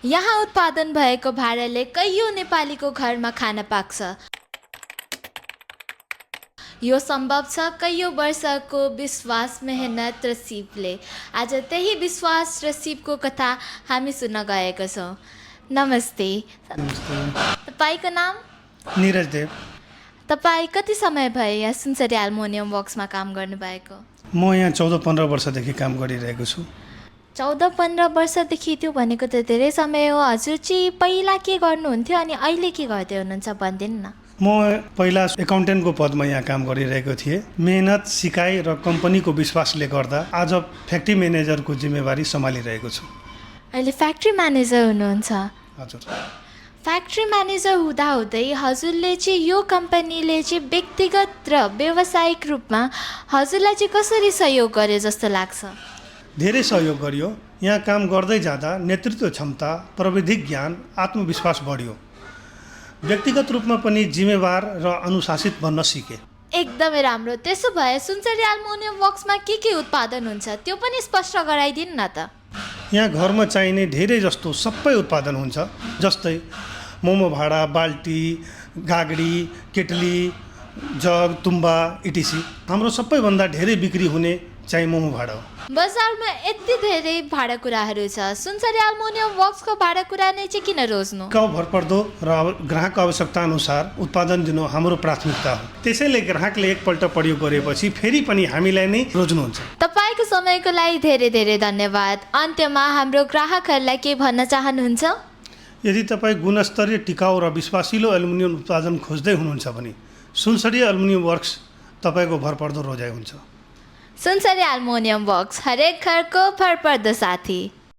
यहाँ उत्पादन भएको भाँडाले कैयौँ नेपालीको घरमा खान पाक्छ। यो सम्भव छ कैयौँ वर्षको विश्वास, मेहनत र सिपले। आज त्यही विश्वास र सिपको कथा हामी सुन्न गएका छौँ। नमस्ते। तपाईँको नाम? नीरज देव। तपाईँ कति समय भयो यहाँ सुनसरी एल्युमिनियम वर्क्समा काम गर्नुभएको? म यहाँ 14-15 वर्षदेखि काम गरिरहेको छु। 14-15 वर्षदेखि त्यो भनेको त धेरै समय हो। हजुर चाहिँ पहिला के गर्नुहुन्थ्यो अनि अहिले के गर्दै हुनुहुन्छ भनिदिनु न। म पहिला एकाउन्टेन्टको पदमा यहाँ काम गरिरहेको थिएँ। मेहनत, सिकाइ र कम्पनीको विश्वासले गर्दा आज फ्याक्ट्री म्यानेजरको जिम्मेवारी सम्हालिरहेको छु। अहिले फ्याक्ट्री म्यानेजर हुनुहुन्छ? हजुर। फ्याक्ट्री म्यानेजर हुँदाहुँदै हजुरले चाहिँ यो कम्पनीले चाहिँ व्यक्तिगत र व्यावसायिक रूपमा हजुरलाई चाहिँ कसरी सहयोग गर्यो जस्तो लाग्छ? धेरै सहयोग गरियो। यहाँ काम गर्दै जाँदा नेतृत्व क्षमता, प्रविधिक ज्ञान, आत्मविश्वास बढ्यो। व्यक्तिगत रूपमा पनि जिम्मेवार र अनुशासित बन्न सिकेँ। एकदमै राम्रो। त्यसो भए सुनसरी एल्युमिनियम वर्क्समा के उत्पादन हुन्छ त्यो पनि स्पष्ट गराइदिनु न त। यहाँ घरमा चाहिने धेरै जस्तो सबै उत्पादन हुन्छ, जस्तै मोमो भाँडा, बाल्टी, गागडी, केटली, जग, तुम्बा इटिसी। हाम्रो सबैभन्दा धेरै बिक्री हुने चाहिँ मोमो भाँडा हो। बजारमा यति धेरै भाँडाकुँडाहरू छ, सुनसरी एल्युमिनियम वर्क्सको भाँडाकुँडा नै चाहिँ किन रोज्नु? गाउँ भरपर्दो र ग्राहकको आवश्यकता अनुसार उत्पादन दिनु हाम्रो प्राथमिकता हो। त्यसैले ग्राहकले एकपल्ट प्रयोग गरेपछि फेरि पनि हामीलाई नै रोज्नुहुन्छ। तपाईँको समयको लागि धेरै धेरै धन्यवाद। अन्त्यमा हाम्रो ग्राहकहरूलाई के भन्न चाहनुहुन्छ? यदि तपाईँ गुणस्तरीय, टिकाउ र विश्वासिलो एल्युमिनियम उत्पादन खोज्दै हुनुहुन्छ भने सुनसरी एल्युमिनियम वर्क्स तपाईँको भरपर्दो रोजाइ हुन्छ। सुनसरी एल्युमिनियम वर्क्स, हरेक घरको भरपर्दो साथी।